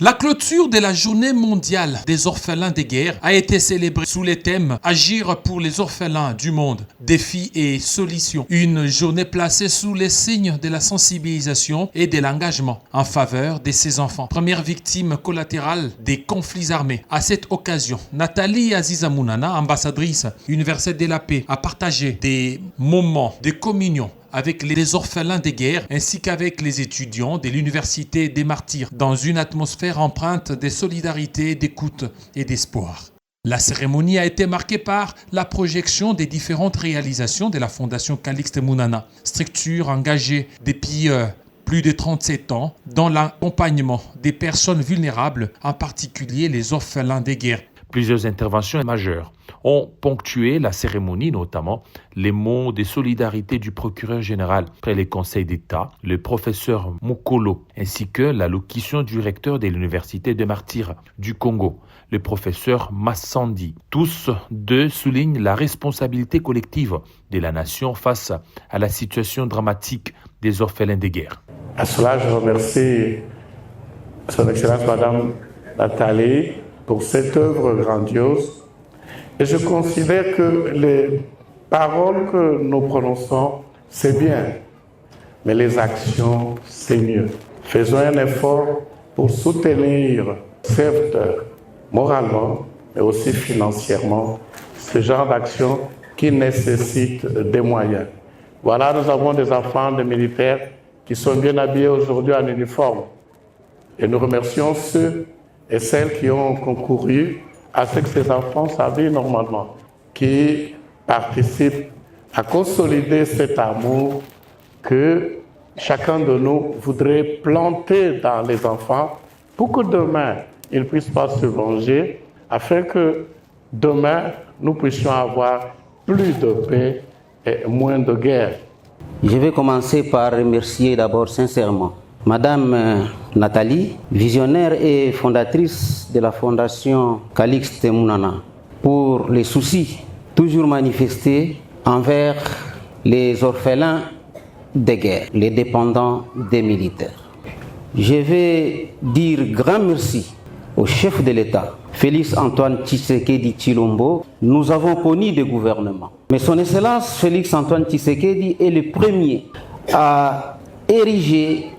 La clôture de la journée mondiale des orphelins de guerre a été célébrée sous les thèmes Agir pour les orphelins du monde, défis et solutions. Une journée placée sous les signes de la sensibilisation et de l'engagement en faveur de ces enfants, premières victimes collatérales des conflits armés. À cette occasion, Nathalie Aziza Mounana, ambassadrice universelle de la paix, a partagé des moments de communion avec les orphelins de guerre ainsi qu'avec les étudiants de l'Université des Martyrs dans une atmosphère empreinte de solidarité, d'écoute et d'espoir. La cérémonie a été marquée par la projection des différentes réalisations de la Fondation Calixte Mounana, structure engagée depuis plus de 37 ans dans l'accompagnement des personnes vulnérables, en particulier les orphelins de guerre. Plusieurs interventions majeures ont ponctué la cérémonie, notamment les mots de solidarité du procureur général près les conseils d'État, le professeur Mukolo, ainsi que l'allocution du recteur de l'Université des Martyrs du Congo, le professeur Massandi. Tous deux soulignent la responsabilité collective de la nation face à la situation dramatique des orphelins de guerre. À cela, je remercie Son Excellence Madame Nathalie pour cette œuvre grandiose. Et je considère que les paroles que nous prononçons, c'est bien, mais les actions, c'est mieux. Faisons un effort pour soutenir, certes moralement, mais aussi financièrement, ce genre d'actions qui nécessitent des moyens. Voilà, nous avons des enfants, des militaires qui sont bien habillés aujourd'hui en uniforme. Et nous remercions ceux et celles qui ont concouru à ce que ces enfants s'habillent normalement, qui participent à consolider cet amour que chacun de nous voudrait planter dans les enfants pour que demain, ils ne puissent pas se venger, afin que demain, nous puissions avoir plus de paix et moins de guerre. Je vais commencer par remercier d'abord sincèrement Madame Nathalie, visionnaire et fondatrice de la Fondation Calixte Mounana, pour les soucis toujours manifestés envers les orphelins de guerre, les dépendants des militaires. Je vais dire grand merci au chef de l'État, Félix Antoine Tshisekedi Tshilombo. Nous avons connu des gouvernements, mais son Excellence Félix Antoine Tshisekedi est le premier à ériger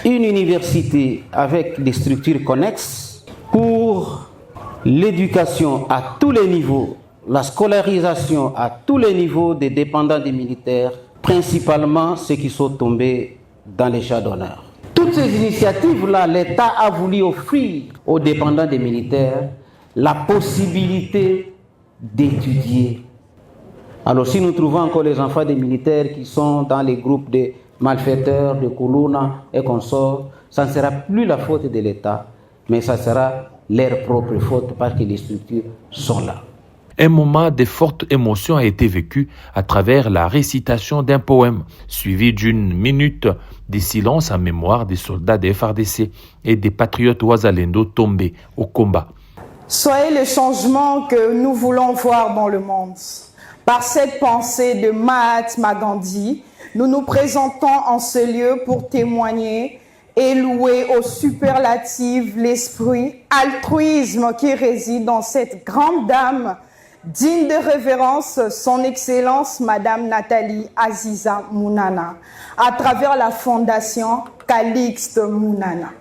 une université avec des structures connexes pour l'éducation à tous les niveaux, la scolarisation à tous les niveaux des dépendants des militaires, principalement ceux qui sont tombés dans les chars d'honneur. Toutes ces initiatives-là, l'État a voulu offrir aux dépendants des militaires la possibilité d'étudier. Alors si nous trouvons encore les enfants des militaires qui sont dans les groupes de malfaiteurs, de Koulouna et consorts, ça ne sera plus la faute de l'État, mais ça sera leur propre faute parce que les structures sont là. Un moment de forte émotion a été vécu à travers la récitation d'un poème, suivi d'une minute de silence en mémoire des soldats des FARDC et des patriotes Ouazalendo tombés au combat. Soyez le changement que nous voulons voir dans le monde. Par cette pensée de Mahatma Gandhi, nous nous présentons en ce lieu pour témoigner et louer au superlatif l'esprit altruisme qui réside dans cette grande dame digne de révérence, son Excellence Madame Nathalie Aziza Mounana, à travers la Fondation Calixte Mounana.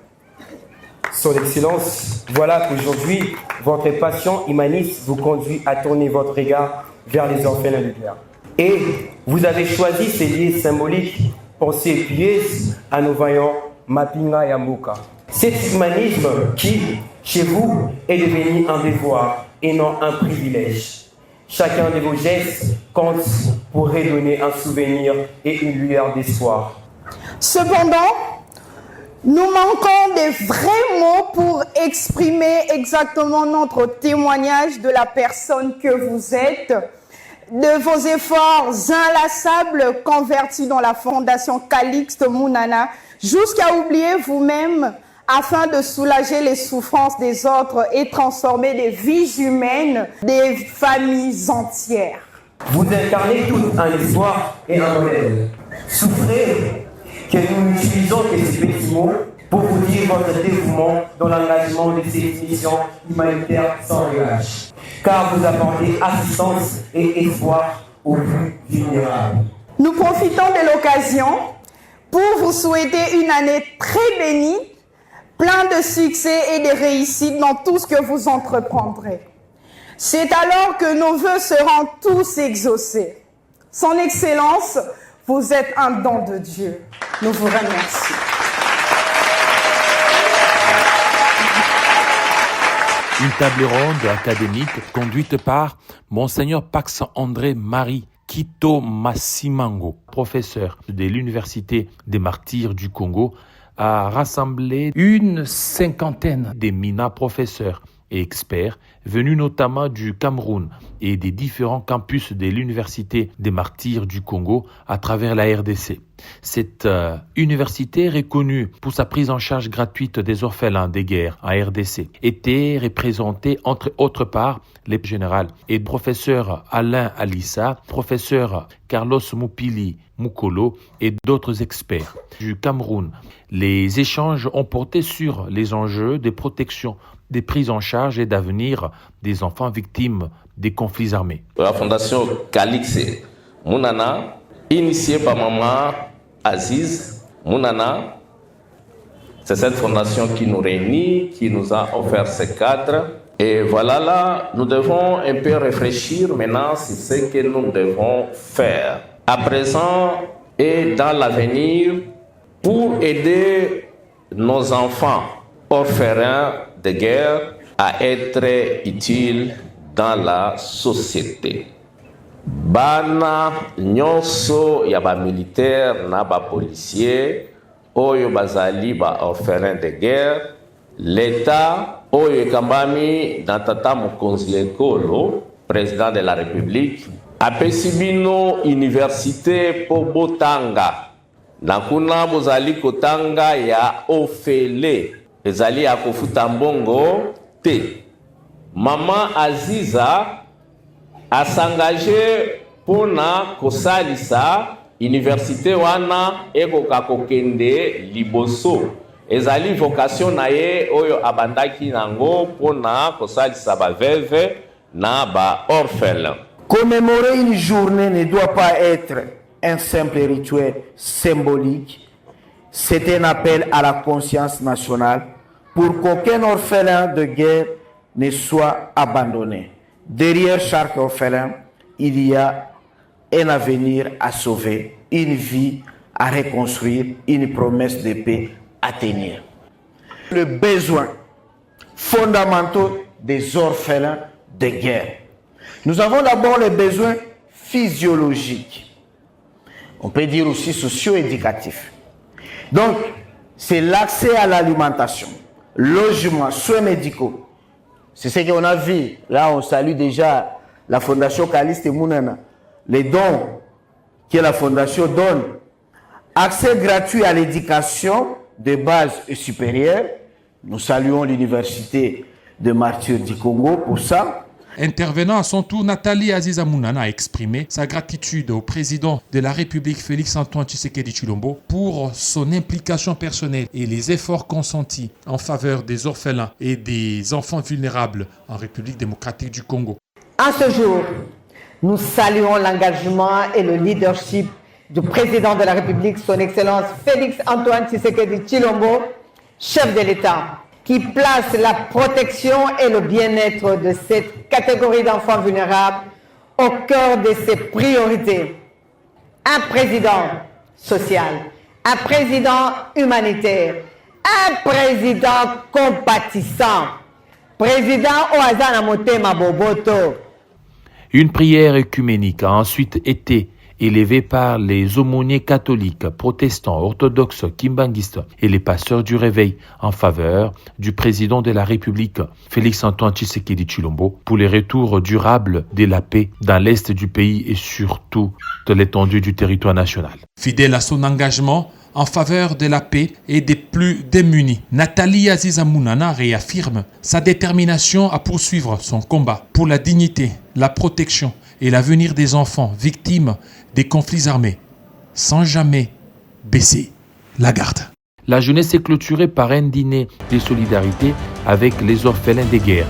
Son Excellence, voilà qu'aujourd'hui, votre passion humaniste vous conduit à tourner votre regard vers les orphelins de guerre. Et vous avez choisi ces lieux symboliques pour s'appuyer à nos vaillants Mapinga et Amboka. Cet humanisme qui, chez vous, est devenu un devoir et non un privilège. Chacun de vos gestes compte pour redonner un souvenir et une lueur d'espoir. Cependant, nous manquons de vrais mots pour exprimer exactement notre témoignage de la personne que vous êtes, de vos efforts inlassables convertis dans la Fondation Calixte Mounana, jusqu'à oublier vous-même afin de soulager les souffrances des autres et transformer des vies humaines, des familles entières. Vous incarnez tout un espoir et un modèle. Souffrez que nous n'utilisons que ces petits mots pour vous dire votre dévouement dans l'engagement de cette mission humanitaire sans relâche, car vous apportez assistance et espoir aux plus vulnérables. Nous profitons de l'occasion pour vous souhaiter une année très bénie, plein de succès et de réussite dans tout ce que vous entreprendrez. C'est alors que nos vœux seront tous exaucés. Son Excellence, vous êtes un don de Dieu. Nous vous remercions. Une table ronde académique conduite par Monseigneur Pax André Marie Kito Massimango, professeur de l'Université des Martyrs du Congo, a rassemblé une cinquantaine d'éminents professeurs et experts venus notamment du Cameroun et des différents campus de l'Université des Martyrs du Congo à travers la RDC. Cette université, reconnue pour sa prise en charge gratuite des orphelins des guerres en RDC, était représentée entre autres par les généraux et professeur Alain Alissa, professeur Carlos Mupili Mukolo et d'autres experts du Cameroun. Les échanges ont porté sur les enjeux de protection, des prises en charge et d'avenir des enfants victimes des conflits armés. La fondation Calix Mounana, initiée par maman Aziz Mounana, c'est cette fondation qui nous réunit, qui nous a offert ce cadre. Et voilà, là, nous devons un peu réfléchir maintenant sur ce que nous devons faire à présent et dans l'avenir pour aider nos enfants orphelins de guerre à être utiles dans la société. Bana nyonso ya ba militaire na ba policier oyo bazali ba orphelins de guerre, l'État oyo ekambami na tata mokonzi lekolo président de la République apesi bino université po botanga na kuna bozali kotanga ya ofele ezali ya kofuta mbongo te. Mama Aziza a s'engagé pour na kosalisa université wana ekoka kokende liboso. Ezali vocation na ye oyo abandaki nango pour na kosalisa ba veuve na ba orphelin. Commémorer une journée ne doit pas être un simple rituel symbolique. C'est un appel à la conscience nationale pour qu'aucun orphelin de guerre ne soit abandonné. Derrière chaque orphelin, il y a un avenir à sauver, une vie à reconstruire, une promesse de paix à tenir. Le besoin fondamentaux des orphelins de guerre. Nous avons d'abord les besoins physiologiques. On peut dire aussi socio-éducatifs. Donc, c'est l'accès à l'alimentation, logement, soins médicaux. C'est ce qu'on a vu. Là, on salue déjà la Fondation Calix Mounana. Les dons que la Fondation donne. Accès gratuit à l'éducation de base et supérieure. Nous saluons l'Université des Martyrs du Congo pour ça. Intervenant à son tour, Nathalie Aziza Mounana a exprimé sa gratitude au président de la République Félix-Antoine Tshisekedi Tshilombo pour son implication personnelle et les efforts consentis en faveur des orphelins et des enfants vulnérables en République démocratique du Congo. En ce jour, nous saluons l'engagement et le leadership du président de la République, son Excellence Félix-Antoine Tshisekedi Tshilombo, chef de l'État, qui place la protection et le bien-être de cette catégorie d'enfants vulnérables au cœur de ses priorités. Un président social, un président humanitaire, un président compatissant, président Oazana Motema Boboto. Une prière œcuménique a ensuite été élevée par les aumôniers catholiques, protestants, orthodoxes, kimbanguistes et les pasteurs du réveil en faveur du président de la République, Félix-Antoine Tshisekedi Tshilombo, pour les retours durables de la paix dans l'est du pays et surtout de l'étendue du territoire national. Fidèle à son engagement en faveur de la paix et des plus démunis, Nathalie Aziza Mounana réaffirme sa détermination à poursuivre son combat pour la dignité, la protection et l'avenir des enfants victimes des conflits armés, sans jamais baisser la garde. La journée s'est clôturée par un dîner de solidarité avec les orphelins de guerre.